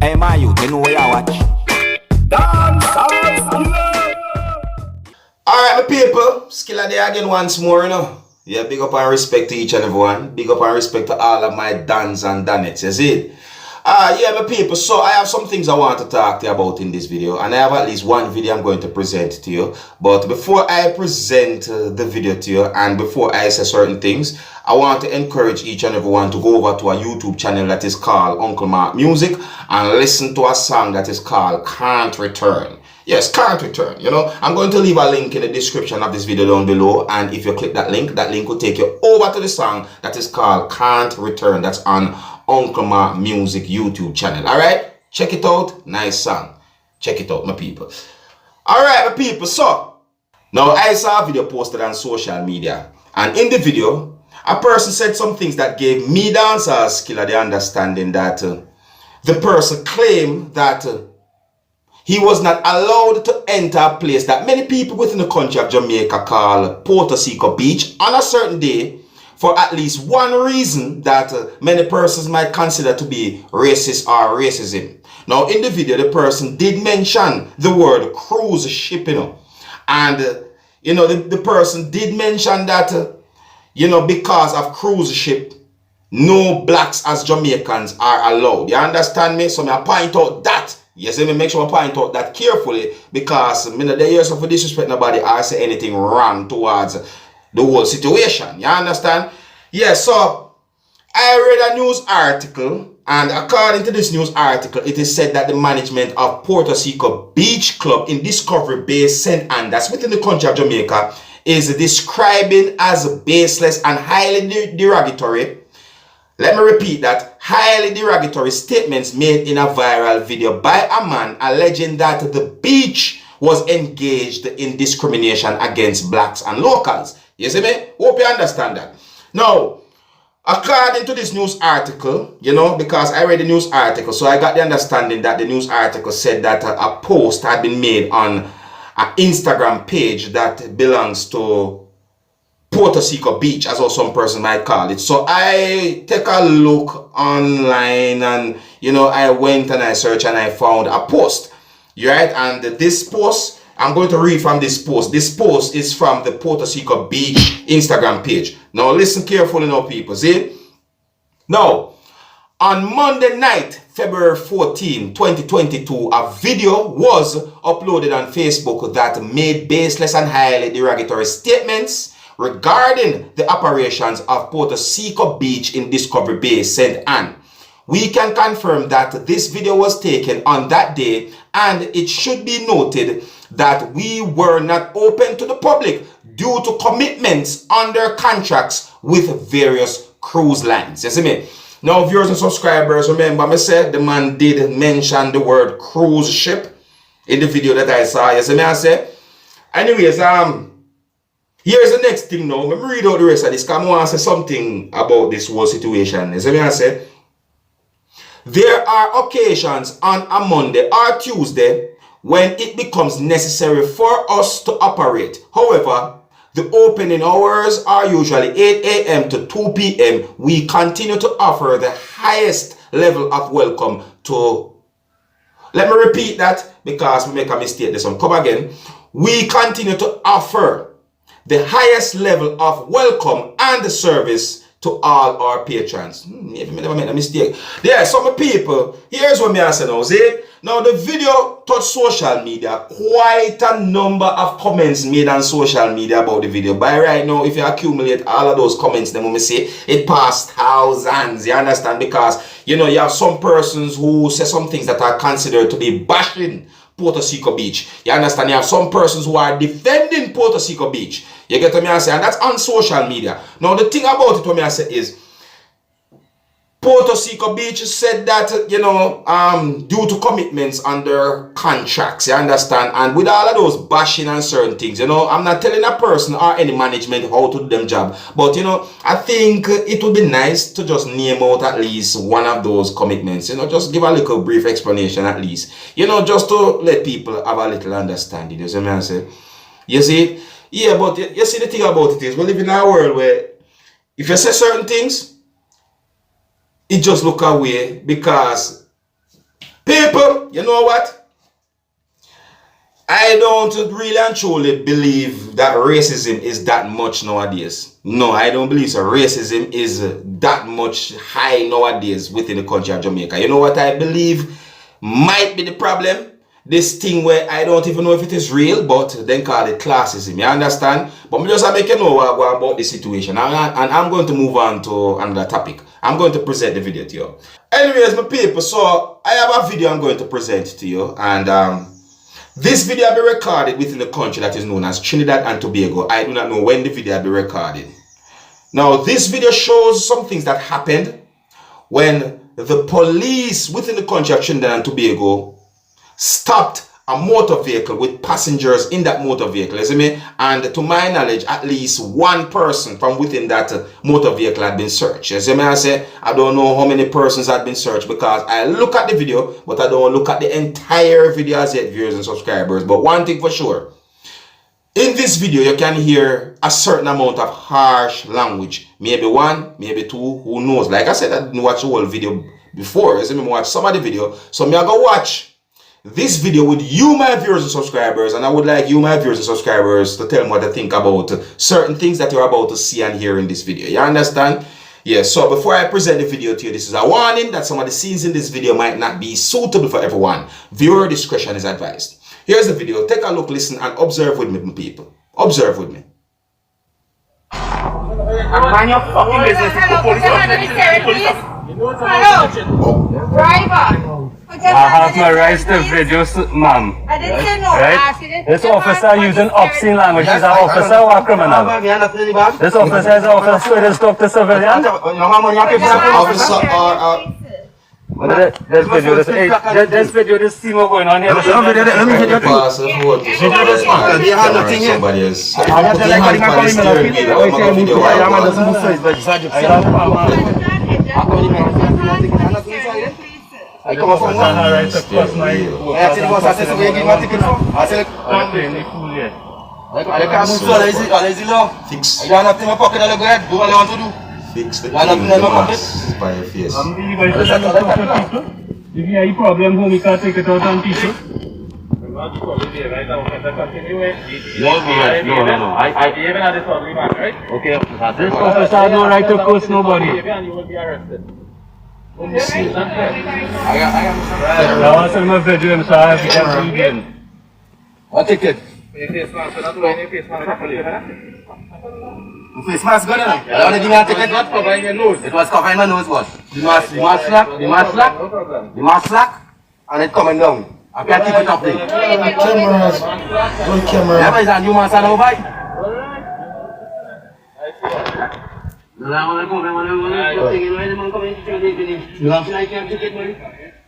Hey, my youth, you know where you watch? Dancehall skilla. Alright, my people, skilla there again once more, you know. Yeah, big up and respect to each and everyone. Big up and respect to all of my Dans and Danettes, you see? Yeah, my people, so I have some things I want to talk to you about in this video. And I have at least one video I'm going to present to you. But before I present the video to you and before I say certain things, I want to encourage each and everyone to go over to a YouTube channel that is called Uncle Mark Music and listen to a song that is called Can't Return. Yes, Can't Return. You know, I'm going to leave a link in the description of this video down below. And if you click that link will take you over to the song that is called Can't Return. That's on Uncle Mark Music YouTube channel. Alright? Check it out. Nice song. Check it out, my people. Alright, my people. So, now I saw a video posted on social media. And in the video, a person said some things that gave me Dancehall skilla the understanding that the person claimed that he was not allowed to enter a place that many people within the country of Jamaica call Puerto Rico Beach on a certain day for at least one reason that many persons might consider to be racist or racism. Now, in the video, the person did mention the word cruise ship, you know. And, you know, the person did mention that, you know, because of cruise ship, no blacks as Jamaicans are allowed. You understand me? So I point out that. Yes, let me make sure I point out that carefully because me not the years of disrespect nobody or say anything wrong towards the whole situation. You understand? Yes, so I read a news article, and according to this news article, it is said that the management of Puerto Rico Beach Club in Discovery Bay, St. Ann, that's within the country of Jamaica, is describing as baseless and highly derogatory. Let me repeat that, highly derogatory statements made in a viral video by a man alleging that the beach was engaged in discrimination against blacks and locals. You see me? Hope you understand that. Now, according to this news article, you know, because I read the news article, so I got the understanding that the news article said that a post had been made on an Instagram page that belongs to Puerto Rico Beach, as also some person might call it. So I take a look online and, you know, I went and I searched and I found a post. Right? And this post, I'm going to read from this post. This post is from the Puerto Rico Beach Instagram page. Now listen carefully now, people. See? Now, on Monday night, February 14, 2022, a video was uploaded on Facebook that made baseless and highly derogatory statements regarding the operations of Puerto Rico Beach in Discovery Bay, St. Ann. We can confirm that this video was taken on that day, and it should be noted that we were not open to the public due to commitments under contracts with various cruise lines. You see me? Now, viewers and subscribers, remember me said the man did mention the word cruise ship in the video that I saw. You see me? I say. Anyways, here's the next thing now. Let me read out the rest of this because I want to say something about this whole situation. You see me? I say. There are occasions on a Monday or Tuesday when it becomes necessary for us to operate. However, the opening hours are usually 8 a.m. to 2 p.m. We continue to offer the highest level of welcome to... Let me repeat that because we make a mistake. This one. Come again. We continue to offer the highest level of welcome and service to all our patrons. Maybe I never made a mistake. There are some people. Here's what I say now. See? Now the video touched social media. Quite a number of comments made on social media about the video. By right now, if you accumulate all of those comments, then when we say it passed thousands. You understand? Because, you know, you have some persons who say some things that are considered to be bashing Puerto Rico Beach. You understand? You have some persons who are defending Puerto Rico Beach. You get what I say? And that's on social media. Now, the thing about it, what I say is, Puerto Rico Beach said that, you know, due to commitments under contracts, you understand? And with all of those bashing and certain things, you know, I'm not telling a person or any management how to do them job. But, you know, I think it would be nice to just name out at least one of those commitments. You know, just give a little brief explanation at least. You know, just to let people have a little understanding. You see what I say? You see? Yeah, but you see the thing about it is, we live in a world where if you say certain things, it just look away because you know what? I don't really and truly believe that racism is that much nowadays. No, I don't believe so. Racism is that much high nowadays within the country of Jamaica. You know what I believe might be the problem? This thing where I don't even know if it is real, but then call it classism. You understand? But I'm just making know what about the situation. And I'm going to move on to another topic. I'm going to present the video to you. Anyways, my people, so I have a video I'm going to present to you. And this video will be recorded within the country that is known as Trinidad and Tobago. I do not know when the video will be recorded. Now, this video shows some things that happened when the police within the country of Trinidad and Tobago stopped a motor vehicle with passengers in that motor vehicle, you see me? And to my knowledge, at least one person from within that motor vehicle had been searched. You see me? I say, I don't know how many persons had been searched because I look at the video, but I don't look at the entire video as yet, viewers and subscribers. But one thing for sure, in this video, you can hear a certain amount of harsh language. Maybe one, maybe two, who knows? Like I said, I didn't watch the whole video before. You see me? I watched some of the video. So me I go watch this video with you, my viewers and subscribers, and I would like you, my viewers and subscribers, to tell me what you think about certain things that you're about to see and hear in this video. You understand? Yes, so before I present the video to you, this is a warning that some of the scenes in this video might not be suitable for everyone. Viewer discretion is advised. Here's the video. Take a look, listen, and observe with me, people. Observe with me. Mind your fucking business. Hello, driver. I have my rights to video, ma'am. I didn't say no. Right? This officer using obscene language. He's an officer or a criminal? This officer is an officer who just talk to civilians? Officer This video, this scene what's going on here. Let me video somebody else. I come up from her right to cross my Fix. I don't have to my pocket all the bread. Do what I want to do. Fix the thing by your face. If you have a problem, home, you can't take it out on people. No. I even had this ugly man, right? Okay. This officer has no right to curse nobody. And you will be arrested. I want to send my video, so I have to get again. What ticket? Face mask, not wearing a face mask. Face mask gone now. I want to give me a ticket. Not covering your nose. It was covering my nose, what? The mask slack, and it coming down. I can't keep it up there. Cameras. One camera. Never is a new man, son of a bike. You have to like your ticket, man.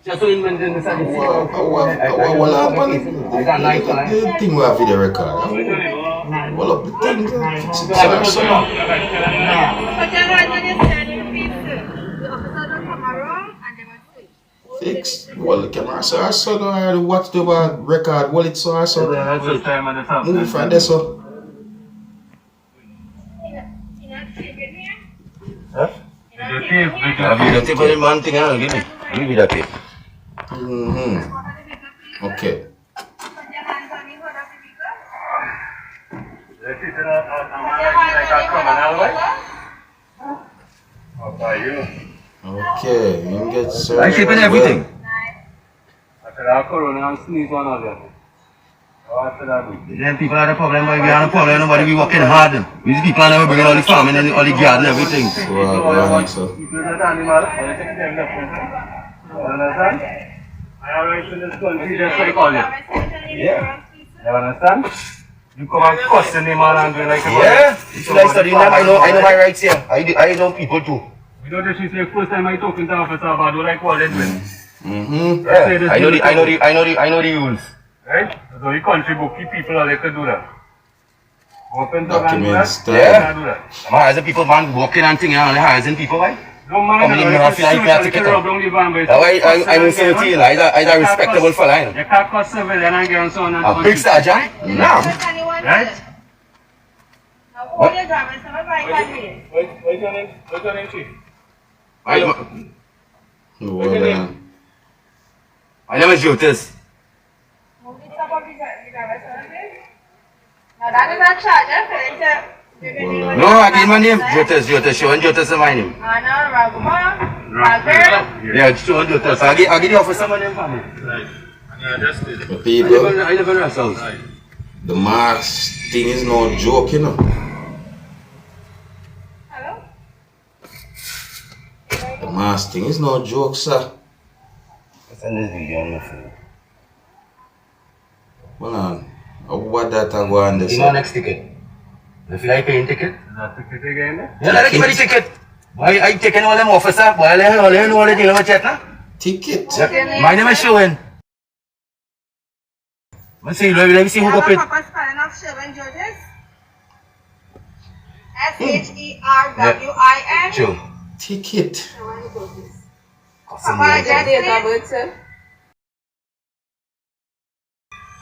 Just so you maintain the service. What happened? The thing we have video record. Well, up the thing. Fix. Well, the camera, so I saw watch the record. Well, it's so I saw. Move from there, so. The tape on man thing, give me. Give me that tape. Okay. Okay, you can get served. I shipping everything. Then people have a problem, but we have a problem, nobody be working hard. These people are never bringing all the farming and all the garden and everything. So, Yeah. You understand? You come and question him and do like a yeah, it's like studying them. I know my rights here. I know people too. You know this is the first time I talking to officer about do like what it means. Yeah, I know the rules. Right? So you contribute, keep people are like to do that. Open to documents. Yeah. As people man walking and thing and harassing people, right? Don't mind I'm saying to you, I'm a respectable fella. You can't cause civilian and get on someone and a big star, John? No. Right? What's your name, Chief? My name is Jotas. Move the top of the driver's license. Now that is a charger for it to... No, I gave my name. Jotas. Show and Jotas is my name. Anna, Raguma, Ragbert. Yeah, show and Jotas. I give the officer my name for me. Right. My people, I live in a house. the mask thing is no joke, you know. Hello? The mask thing is no joke, sir. Send this video on your phone. Hold on. What that I go on this? Give me next ticket. If you like paying ticket. Is that the ticket again? Yeah, let give me the ticket. Why I taking all them officer? Why all them know all the thing about chat now? Ticket. My name is Showen. Let's see, let me see who got You it. have a proper spelling of Sherwin Georges? S-H-E-R-W-I-N. Show. Ticket. Sherwin Georges. Custom Papa, name. just date of birth, sir.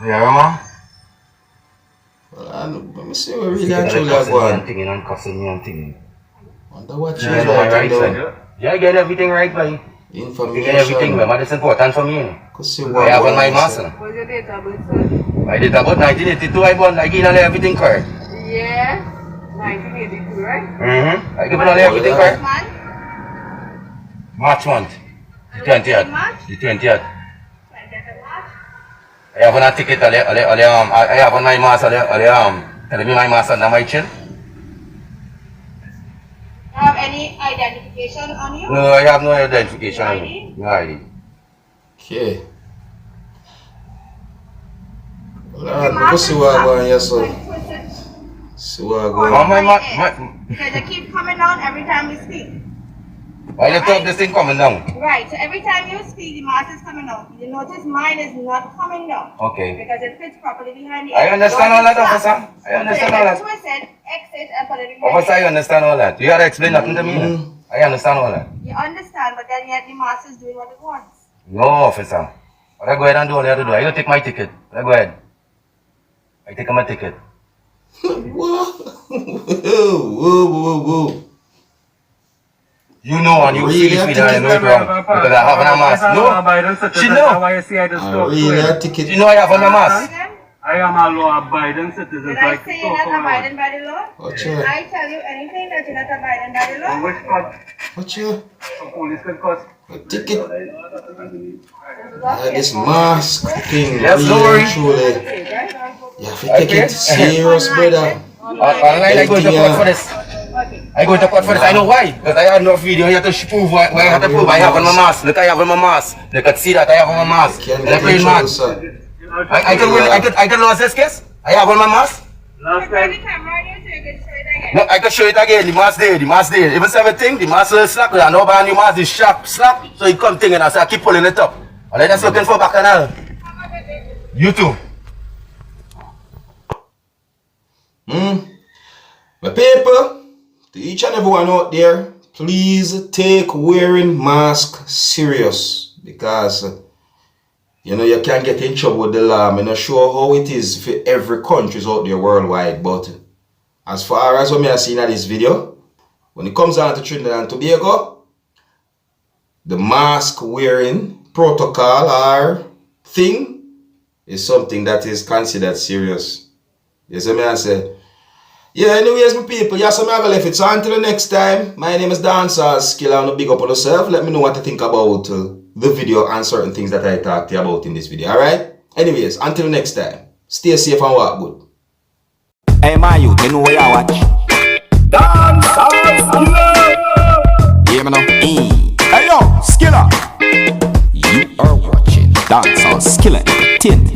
Yeah, Mama. Well, let me see what really actually I go on. Thing and custom me and thing. Wonder what Yeah, you no, want right, to sir. know. Yeah, I get everything right, boy. Information. Get everything, man. That's important for me. You know. Could see I what have on going my on, mask. sir. You know. What's your date of birth, sir? I did about 1982. I born. I give all everything correct. Yeah. 1982, right? I give all everything correct. Man? March month. The 20th. March? The 20th. 20th of March? I have on a ticket. I have on my mask. Telling me my mask under my chin. You have any identification on you? No, I have no identification on me. No ID. Okay. Well, let me see what I go on here, so. See what I go Oh, on. Because they keep coming down every time we speak. Why the top this thing coming down? Right, so every time you speak, the mask is coming down. You notice mine is not coming down. Okay. Because it fits properly behind the I ear. understand all that, Yours is officer. flat. I understand all So that. if you twist it, exit, and put it behind Officer, I the ear. understand all that. You gotta explain nothing to me. I understand all that. You understand, but then yet the mask is doing what it wants. No, officer. I go ahead and do all I have to do. I go take my ticket. I go ahead. I take my ticket. What? Whoa. You know and you Really? feel it and I know it wrong. Because I have on a mask. No, she know. Why you see I just I talk to really him? a ticket. She know I have on a mask. Then, I am a law-abiding citizen, did so I I can say you're talk not to him. abiding by the law? What's Did your? I tell you anything that you're not abiding by the law? Which part? What's your? The police can cost. A ticket? This mask thing. Yes, really don't worry. and truly. Right? You have to take it serious, brother. Online, I go to court for this. I go to court for this. I know why. Because I have no video here to prove why I have to prove I have on my mask. Look, I have on my mask. They could see that I have on my mask. Can't And I get play in mad. trouble, sir. I can lose this case. I have on my mask. Last Turn the time, camera on you so you can show it again. No, I can show it again. The mask there. Even 17, the mask is slack. I know about the mask is sharp, slap. So it come thing and I say I keep pulling it up. And I just looking for back canal. You too. My people, to each and everyone out there, please take wearing mask serious because you know you can get in trouble with the law. I'm not sure how it is for every country out there worldwide, but as far as what I have seen in this video, when it comes down to Trinidad and Tobago, the mask wearing protocol or thing is something that is considered serious. You see me I say? Yeah, anyways, my people, yes, I'm going to leave it. So until the next time, my name is Dancehall Skilla. And big up on yourself. Let me know what you think about the video and certain things that I talked to you about in this video. Alright? Anyways, until next time, stay safe and walk good. Hey, my youth, you know where you watch? Dancehall Skilla. Hear me now? Hey, yo, Skilla. You are watching Dancehall Skilla. Tint.